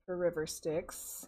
for River Styx.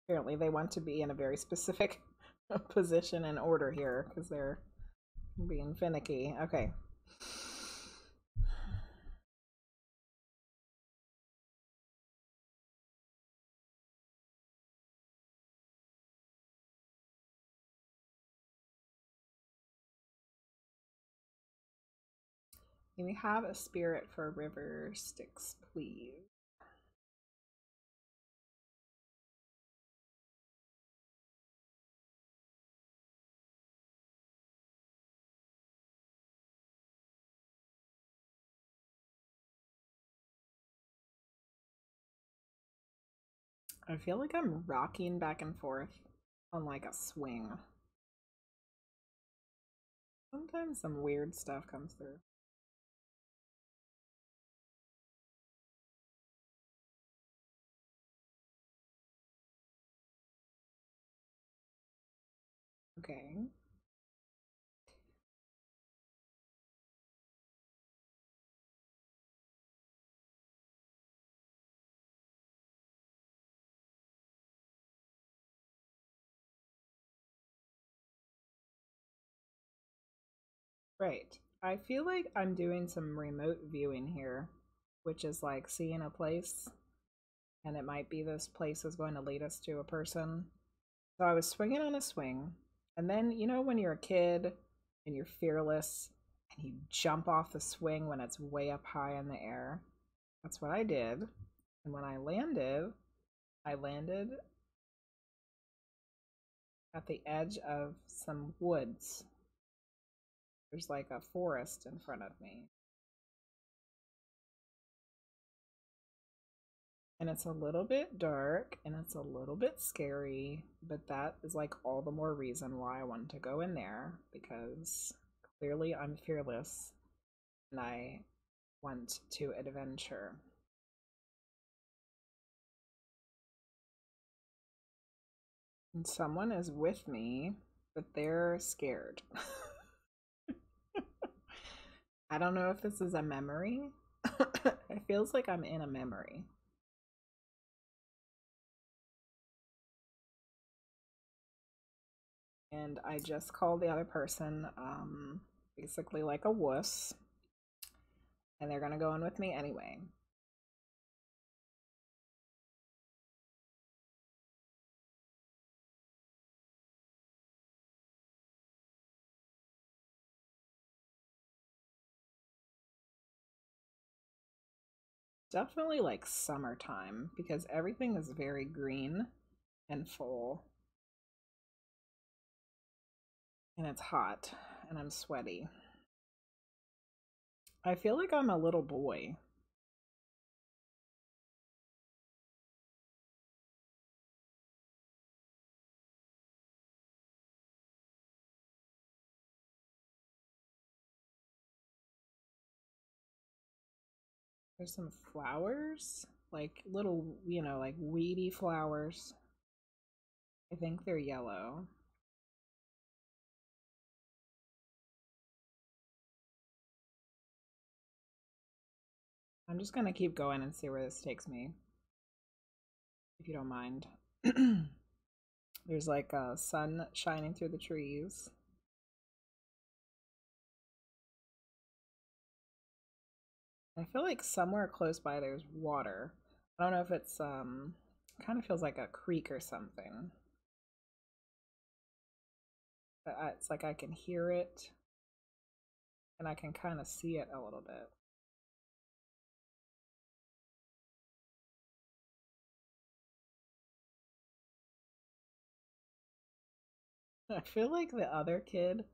Apparently they want to be in a very specific position and order here because they're being finicky. Okay. Can we have a spirit for River Styx, please? I feel like I'm rocking back and forth on like a swing. Sometimes some weird stuff comes through. Okay. Right. I feel like I'm doing some remote viewing here, which is like seeing a place, and it might be this place is going to lead us to a person. So I was swinging on a swing, and then, you know, when you're a kid and you're fearless and you jump off the swing when it's way up high in the air? That's what I did. And when I landed at the edge of some woods. There's like a forest in front of me. And it's a little bit dark and it's a little bit scary, but that is like all the more reason why I wanted to go in there because clearly I'm fearless and I want to adventure. And someone is with me, but they're scared. I don't know if this is a memory. It feels like I'm in a memory. And I just called the other person basically like a wuss, and they're gonna go in with me anyway. Definitely like summertime because everything is very green and full, and it's hot, and I'm sweaty. I feel like I'm a little boy. There's some flowers, like little, you know, like weedy flowers. I think they're yellow. I'm just gonna keep going and see where this takes me, if you don't mind. There's like a sun shining through the trees. I feel like somewhere close by there's water. I don't know if it's kind of feels like a creek or something. But it's like I can hear it and I can kind of see it a little bit. I feel like the other kid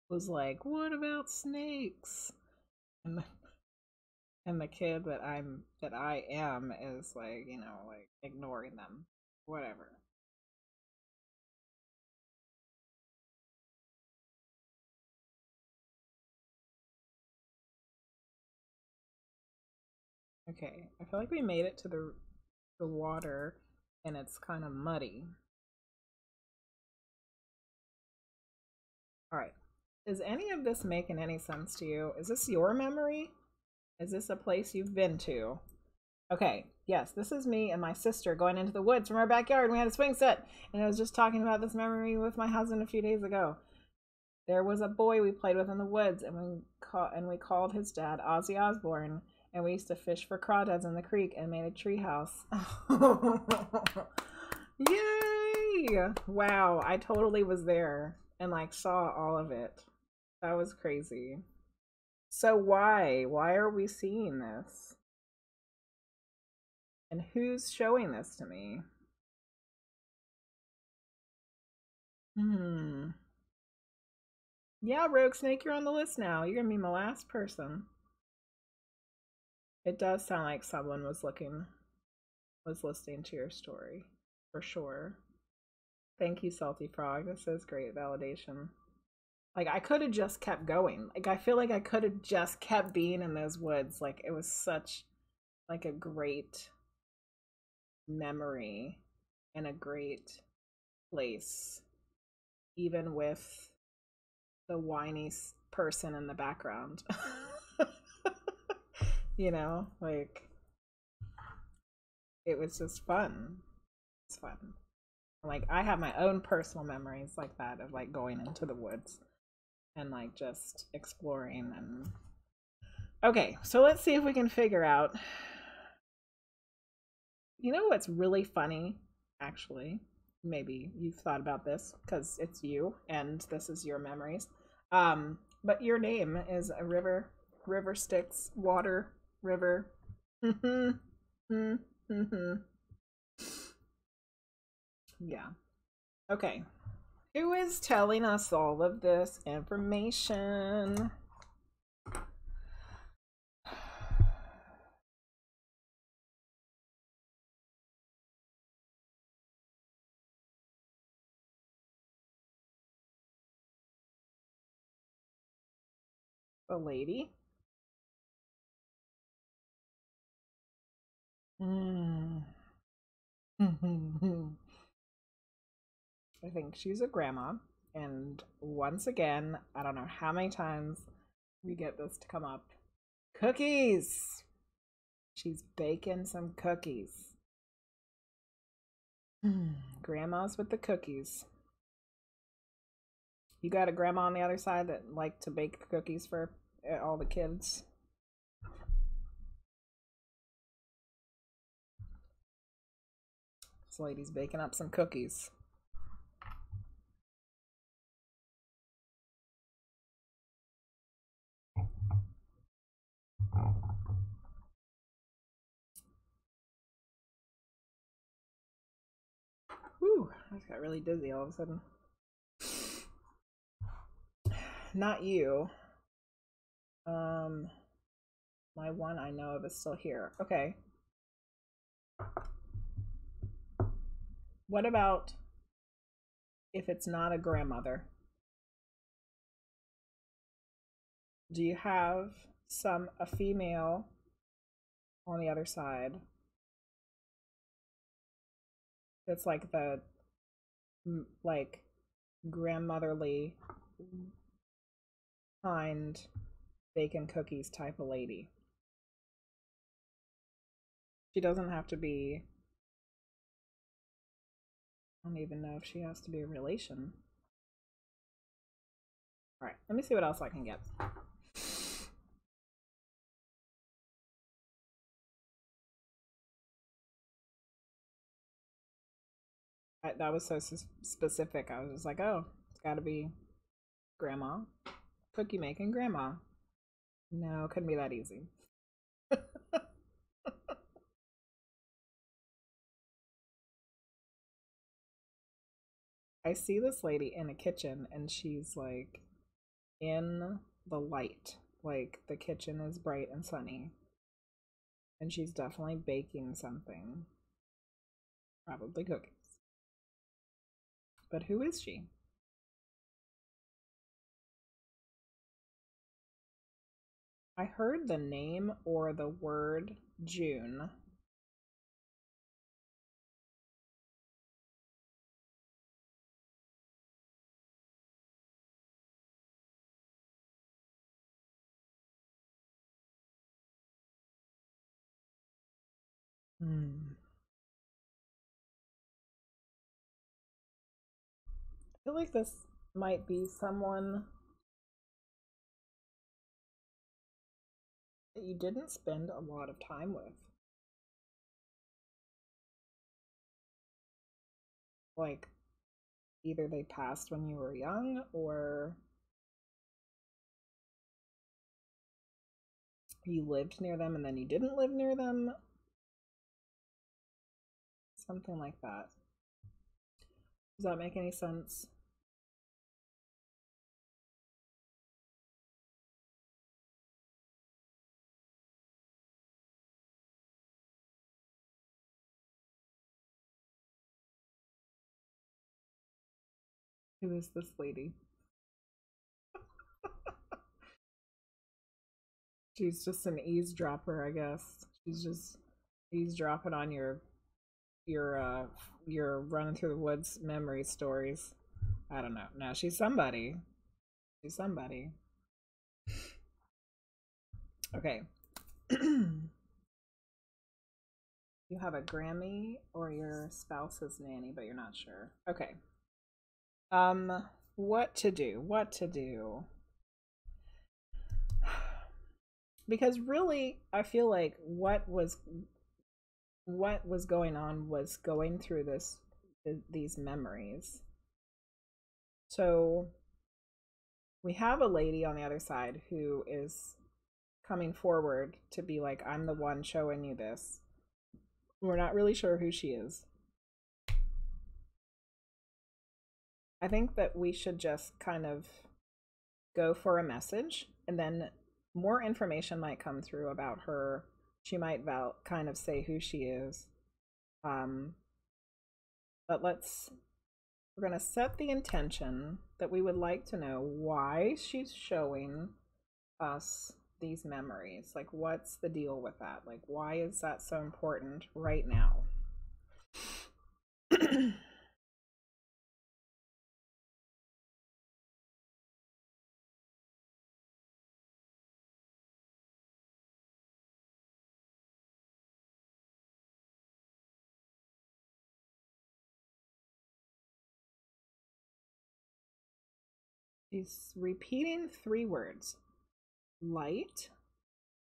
was like, "What about snakes?" And the kid that I am is like, you know, like ignoring them. Whatever. Okay, I feel like we made it to the water and it's kind of muddy. All right. Is any of this making any sense to you? Is this your memory? Is this a place you've been to? Okay, yes, this is me and my sister going into the woods from our backyard. We had a swing set, and I was just talking about this memory with my husband a few days ago. There was a boy we played with in the woods, and we called his dad Ozzy Osbourne, and we used to fish for crawdads in the creek and made a tree house. Yay! Wow, I totally was there and like saw all of it. That was crazy. So why? Why are we seeing this? And who's showing this to me? Hmm. Yeah, Rogue Snake, you're on the list now. You're gonna be my last person. It does sound like someone was listening to your story. For sure. Thank you, Salty Frog. This is great validation. Like, I could have just kept going. Like, I feel like I could have just kept being in those woods. Like, it was such, like, a great memory and a great place, even with the whiny person in the background. You know, like, it was just fun. It's fun. Like, I have my own personal memories like that of like going into the woods and like just exploring. And okay, so let's see if we can figure out, you know what's really funny, actually. Maybe you've thought about this because it's you and this is your memories. But your name is a river. River Styx, water, river. Yeah. Okay. Who is telling us all of this information? The lady? Mm. I think she's a grandma. And once again, I don't know how many times we get this to come up. Cookies! She's baking some cookies. Grandmas with the cookies. You got a grandma on the other side that liked to bake cookies for all the kids? This lady's baking up some cookies. Whew, I just got really dizzy all of a sudden. Not you. My one I know of is still here. Okay. What about if it's not a grandmother? Do you have a female on the other side that's like the like grandmotherly kind bacon cookies type of lady? She doesn't have to be, I don't even know if she has to be a relation. All right, let me see what else I can get. That was so specific. I was just like, oh, it's got to be grandma, cookie making grandma. No, couldn't be that easy. I see this lady in a kitchen and she's like in the light. Like the kitchen is bright and sunny. And she's definitely baking something. Probably cookies. But who is she? I heard the name or the word June. Hmm. I feel like this might be someone that you didn't spend a lot of time with. Like, either they passed when you were young, or you lived near them and then you didn't live near them. Something like that. Does that make any sense? Who is this lady? She's just an eavesdropper, I guess. She's just eavesdropping on your running through the woods memory stories. I don't know. No, she's somebody. She's somebody. Okay. You have a Grammy or your spouse's nanny, but you're not sure. Okay. What to do? What to do? Because really, I feel like what was going on was going through these memories. So we have a lady on the other side who is coming forward to be like, I'm the one showing you this. We're not really sure who she is. I think that we should just kind of go for a message, and then more information might come through about her. She might kind of say who she is. Um, but we're going to set the intention that we would like to know why she's showing us these memories. Like, what's the deal with that? Like, why is that so important right now? She's repeating 3 words: light,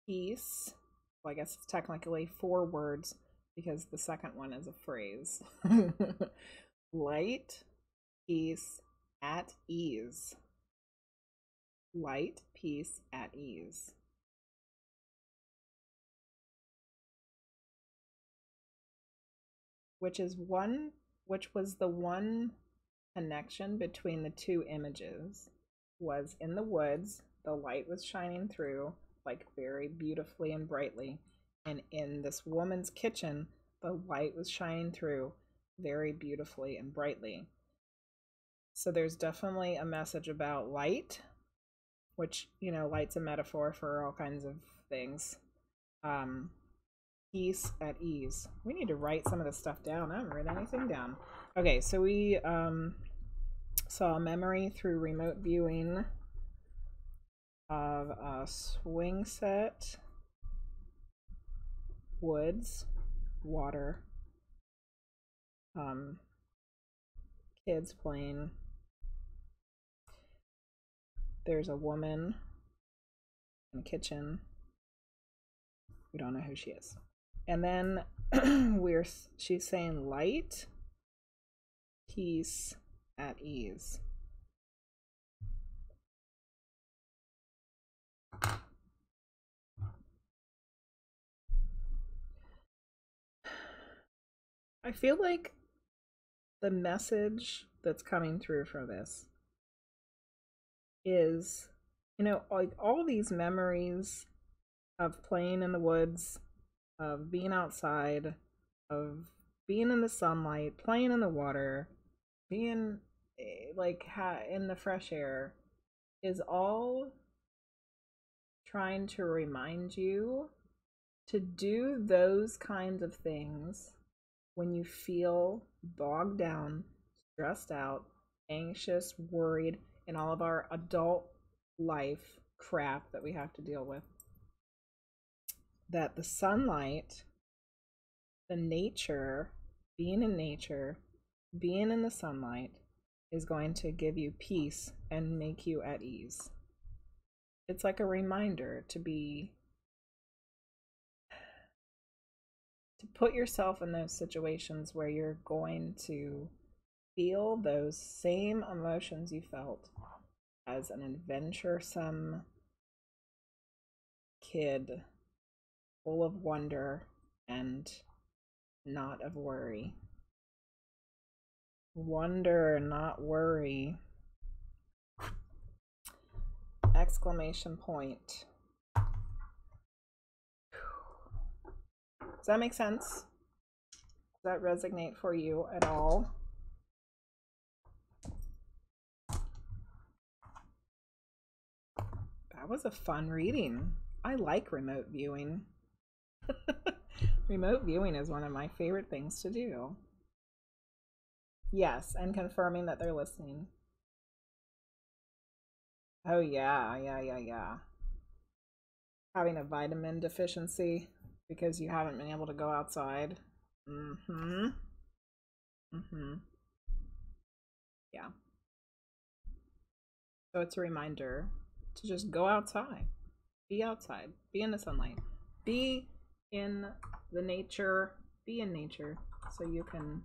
peace. Well, I guess it's technically 4 words because the second one is a phrase. Light, peace, at ease. Light, peace, at ease. Which was the one connection between the 2 images, was in the woods, the light was shining through like very beautifully and brightly, and in this woman's kitchen the light was shining through very beautifully and brightly. So there's definitely a message about light, which, light's a metaphor for all kinds of things. Peace at ease. We need to write some of this stuff down. I haven't written anything down. Okay, so we saw a memory through remote viewing of a swing set, woods, water, kids playing. There's a woman in the kitchen. We don't know who she is. And then she's saying light, peace, at ease. I feel like the message that's coming through from this is, like all these memories of playing in the woods, of being outside, of being in the sunlight, playing in the water, being like in the fresh air, is all trying to remind you to do those kinds of things when you feel bogged down, stressed out, anxious, worried, in all of our adult life crap that we have to deal with. That the sunlight the nature, being in nature, being in the sunlight is going to give you peace and make you at ease. It's like a reminder to put yourself in those situations where you're going to feel those same emotions you felt as an adventuresome kid, full of wonder and not of worry. Wonder, not worry. Exclamation point. Does that make sense? Does that resonate for you at all? That was a fun reading. I like remote viewing. Remote viewing is one of my favorite things to do. Yes, and confirming that they're listening. Oh yeah. Having a vitamin deficiency because you haven't been able to go outside. Mm-hmm. Yeah. So it's a reminder to just go outside. Be outside. Be in the sunlight. Be in the nature. Be in nature so you can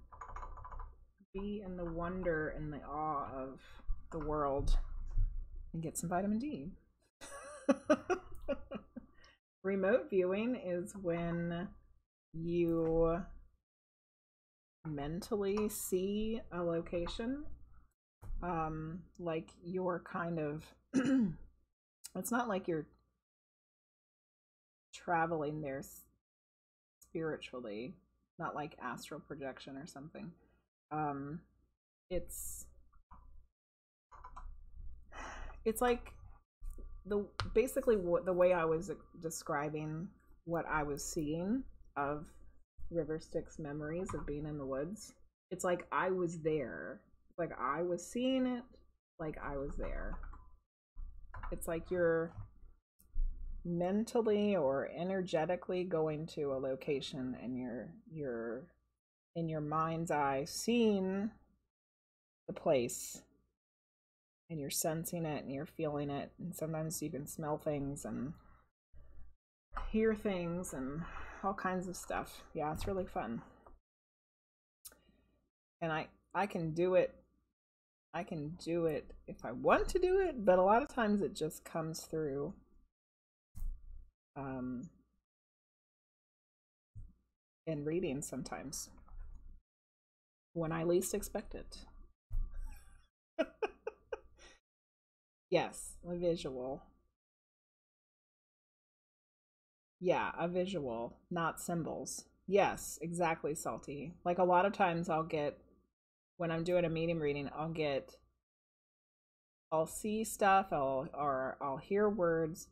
be in the wonder and the awe of the world and get some vitamin D. Remote viewing is when you mentally see a location, like you're kind of it's not like you're traveling there spiritually, not like astral projection or something. It's like basically what the way I was describing what I was seeing of River Styx memories of being in the woods. It's like I was there. Like I was seeing it like I was there. It's like you're mentally or energetically going to a location and you're in your mind's eye seeing the place and you're sensing it and you're feeling it, and sometimes you can smell things and hear things and all kinds of stuff. Yeah, it's really fun. And I can do it if I want to do it, but a lot of times it just comes through in reading sometimes when I least expect it. Yes, a visual. Yeah, a visual, not symbols. Yes, exactly, Salty. Like a lot of times when I'm doing a medium reading, I'll see stuff, I'll hear words,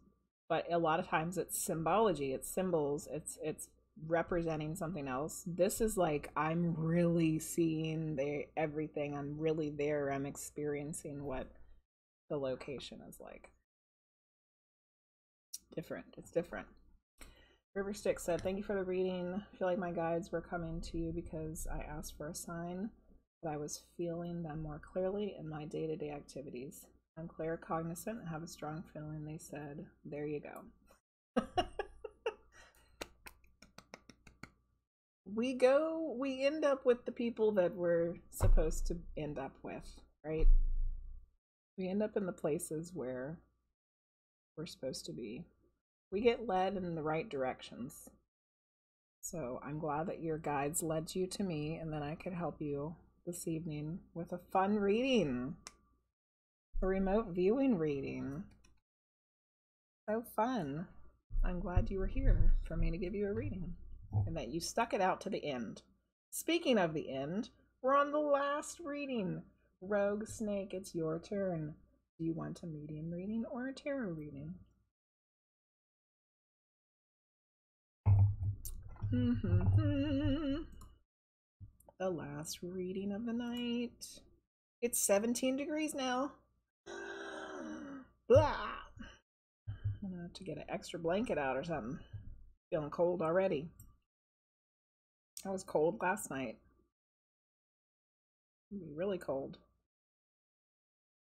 but a lot of times it's symbology, it's symbols, it's representing something else. This is like I'm really seeing everything. I'm really there. I'm experiencing what the location is like. Different. It's different. River Styx said, "Thank you for the reading. I feel like my guides were coming to you because I asked for a sign, but I was feeling them more clearly in my day-to-day activities. I'm claircognizant and have a strong feeling." They said, "There you go." We end up with the people that we're supposed to end up with, right? We end up in the places where we're supposed to be. We get led in the right directions. So I'm glad that your guides led you to me and then I could help you this evening with a fun reading. A remote viewing reading. So fun. I'm glad you were here for me to give you a reading and that you stuck it out to the end. Speaking of the end, we're on the last reading. Rogue Snake, it's your turn. Do you want a medium reading or a tarot reading? The last reading of the night. It's 17 degrees now. Blah. I'm gonna have to get an extra blanket out or something. Feeling cold already. It was cold last night. Really cold.